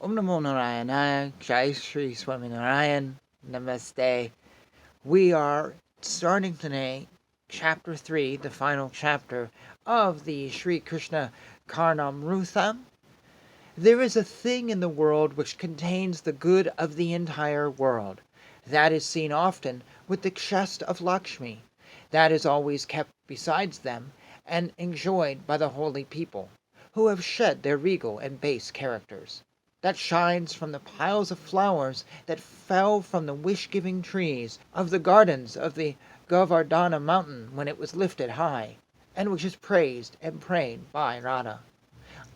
Om Namo Narayana, Jai Shri Swaminarayan, Namaste. We are starting today chapter 3, the final chapter of the Sri Krishna Karnamrutham. There is a thing in the world which contains the good of the entire world. That is seen often with the chest of Lakshmi. That is always kept besides them and enjoyed by the holy people, who have shed their regal and base characters. That shines from the piles of flowers that fell from the wish-giving trees of the gardens of the Govardhana mountain when it was lifted high, and which is praised and prayed by Radha.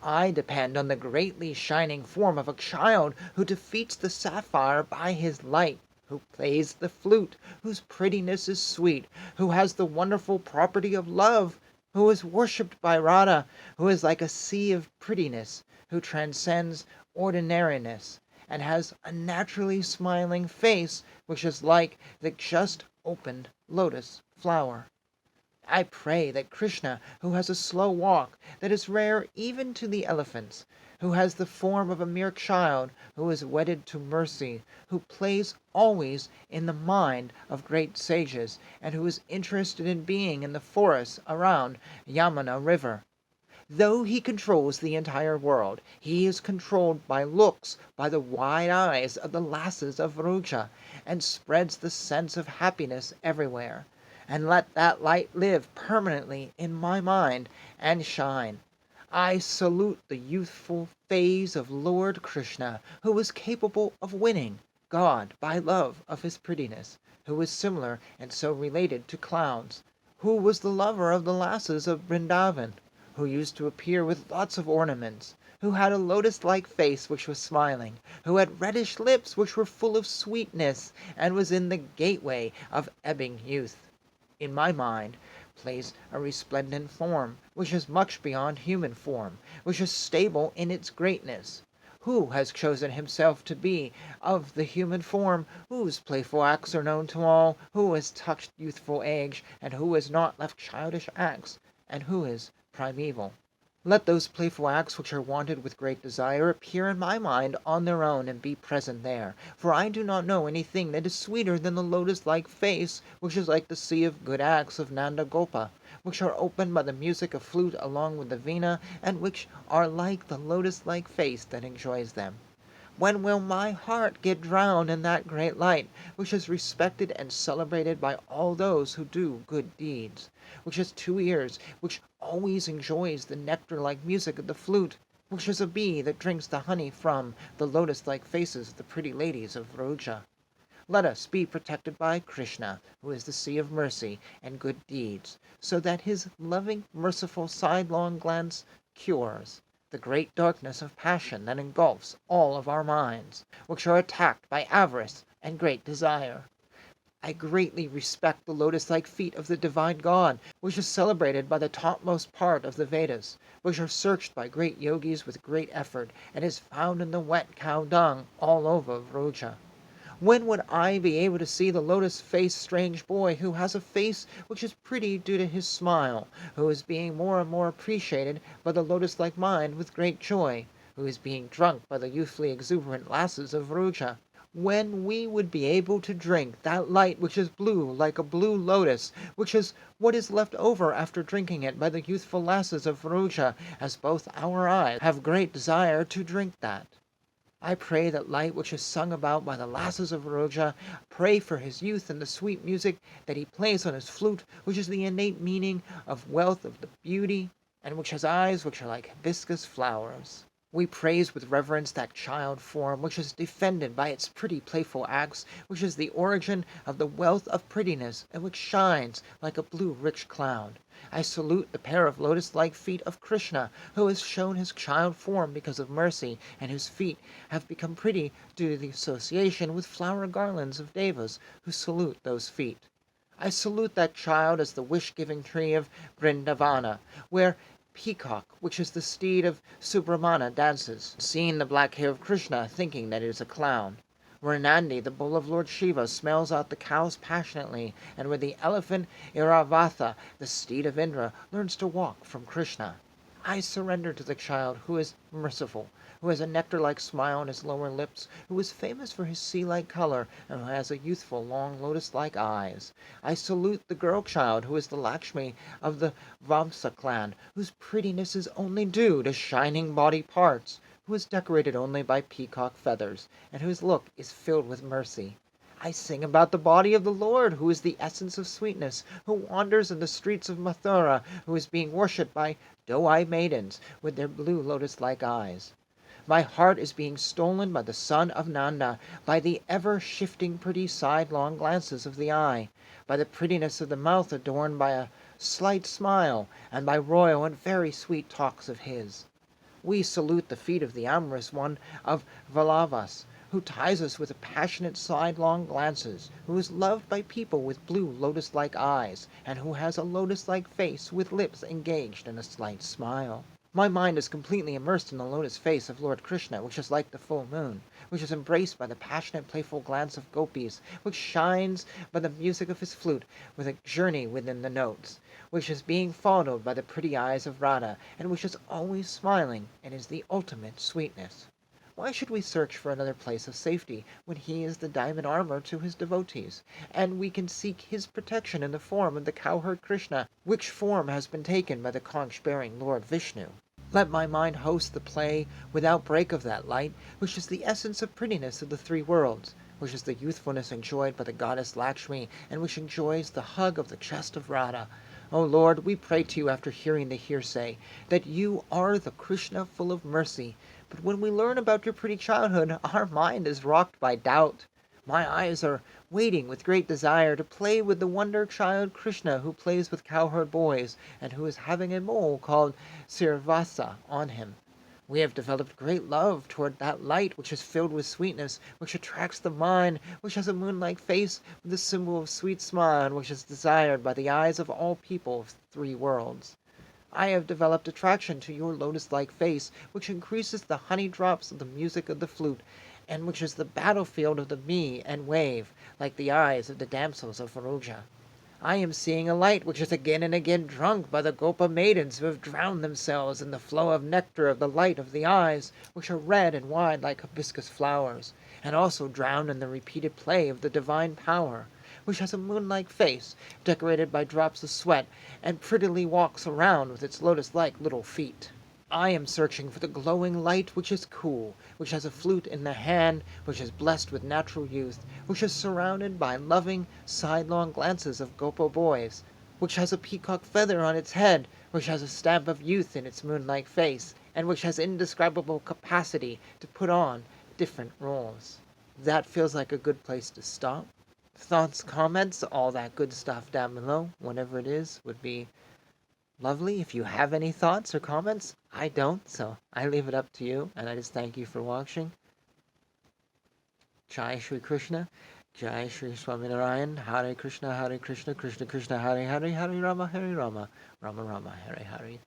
I depend on the greatly shining form of a child who defeats the sapphire by his light, who plays the flute, whose prettiness is sweet, who has the wonderful property of love, who is worshipped by Radha, who is like a sea of prettiness, who transcends ordinariness, and has a naturally smiling face which is like the just opened lotus flower. I pray that Krishna, who has a slow walk that is rare even to the elephants, who has the form of a mere child, who is wedded to mercy, who plays always in the mind of great sages, and who is interested in being in the forests around Yamuna river. Though he controls the entire world, he is controlled by looks, by the wide eyes of the lasses of Vraja, and spreads the sense of happiness everywhere. And let that light live permanently in my mind and shine. I salute the youthful phase of Lord Krishna, who is capable of winning God by love of his prettiness, who is similar and so related to clouds, who was the lover of the lasses of Vrindavan, who used to appear with lots of ornaments, who had a lotus-like face which was smiling, who had reddish lips which were full of sweetness, and was in the gateway of ebbing youth. In my mind plays a resplendent form, which is much beyond human form, which is stable in its greatness. Who has chosen himself to be of the human form, whose playful acts are known to all, who has touched youthful age, and who has not left childish acts, and who is primeval? Let those playful acts which are wanted with great desire appear in my mind on their own and be present there, for I do not know anything that is sweeter than the lotus-like face, which is like the sea of good acts of Nanda Gopa, which are opened by the music of flute along with the veena, and which are like the lotus-like face that enjoys them. When will my heart get drowned in that great light, which is respected and celebrated by all those who do good deeds, which has 2 ears, which always enjoys the nectar-like music of the flute, which is a bee that drinks the honey from the lotus-like faces of the pretty ladies of Vraja? Let us be protected by Krishna, who is the sea of mercy and good deeds, so that his loving, merciful sidelong glance cures the great darkness of passion that engulfs all of our minds, which are attacked by avarice and great desire. I greatly respect the lotus-like feet of the divine God, which is celebrated by the topmost part of the Vedas, which are searched by great yogis with great effort, and is found in the wet cow dung all over Vraja. When would I be able to see the lotus-faced strange boy who has a face which is pretty due to his smile, who is being more and more appreciated by the lotus-like mind with great joy, who is being drunk by the youthfully exuberant lasses of Vraja? When we would be able to drink that light which is blue like a blue lotus, which is what is left over after drinking it by the youthful lasses of Vraja, as both our eyes have great desire to drink that. I pray that light which is sung about by the lasses of Vraja, pray for his youth and the sweet music that he plays on his flute, which is the innate meaning of wealth of the beauty, and which has eyes which are like hibiscus flowers. We praise with reverence that child form which is defended by its pretty playful acts, which is the origin of the wealth of prettiness, and which shines like a blue rich cloud. I salute the pair of lotus-like feet of Krishna, who has shown his child form because of mercy, and whose feet have become pretty due to the association with flower garlands of devas who salute those feet. I salute that child as the wish-giving tree of Vrindavana, where Peacock, which is the steed of Subramana, dances, seeing the black hair of Krishna, thinking that it is a clown. Where Nandi, the bull of Lord Shiva, smells out the cows passionately, and where the elephant Iravatha, the steed of Indra, learns to walk from Krishna. I surrender to the child who is merciful, who has a nectar-like smile on his lower lips, who is famous for his sea-like color, and who has a youthful, long, lotus-like eyes. I salute the girl-child who is the Lakshmi of the Vamsa clan, whose prettiness is only due to shining body parts, who is decorated only by peacock feathers, and whose look is filled with mercy. I sing about the body of the Lord, who is the essence of sweetness, who wanders in the streets of Mathura, who is being worshipped by doe-eyed maidens with their blue lotus-like eyes. My heart is being stolen by the son of Nanda, by the ever-shifting pretty sidelong glances of the eye, by the prettiness of the mouth adorned by a slight smile, and by royal and very sweet talks of his. We salute the feet of the amorous one of Valavas, who ties us with passionate sidelong glances, who is loved by people with blue lotus-like eyes, and who has a lotus-like face with lips engaged in a slight smile. My mind is completely immersed in the lotus face of Lord Krishna, which is like the full moon, which is embraced by the passionate playful glance of gopis, which shines by the music of his flute with a journey within the notes, which is being followed by the pretty eyes of Radha, and which is always smiling and is the ultimate sweetness. Why should we search for another place of safety when he is the diamond armor to his devotees, and we can seek his protection in the form of the cowherd Krishna, which form has been taken by the conch-bearing Lord Vishnu? Let my mind host the play without break of that light, which is the essence of prettiness of the three worlds, which is the youthfulness enjoyed by the goddess Lakshmi, and which enjoys the hug of the chest of Radha. O Lord, we pray to you after hearing the hearsay, that you are the Krishna full of mercy, but when we learn about your pretty childhood, our mind is rocked by doubt. My eyes are waiting with great desire to play with the wonder child Krishna, who plays with cowherd boys, and who is having a mole called Sirvasa on him. We have developed great love toward that light which is filled with sweetness, which attracts the mind, which has a moon-like face with the symbol of sweet smile, and which is desired by the eyes of all people of three worlds. I have developed attraction to your lotus-like face, which increases the honey drops of the music of the flute, and which is the battlefield of the bee and wave, like the eyes of the damsels of Varuja. I am seeing a light which is again and again drunk by the Gopa maidens who have drowned themselves in the flow of nectar of the light of the eyes, which are red and wide like hibiscus flowers, and also drowned in the repeated play of the divine power, which has a moon-like face, decorated by drops of sweat, and prettily walks around with its lotus-like little feet. I am searching for the glowing light which is cool, which has a flute in the hand, which is blessed with natural youth, which is surrounded by loving, sidelong glances of Gopa boys, which has a peacock feather on its head, which has a stamp of youth in its moon-like face, and which has indescribable capacity to put on different roles. That feels like a good place to stop. Thoughts, comments, all that good stuff down below, whatever it is, would be lovely. If you have any thoughts or comments, I don't, so I leave it up to you, and I just thank you for watching. Jai Shri Krishna, Jai Shri Swaminarayan, Hare Krishna, Krishna Krishna, Hare Hare, Hare Rama, Rama Rama, Hare Hare.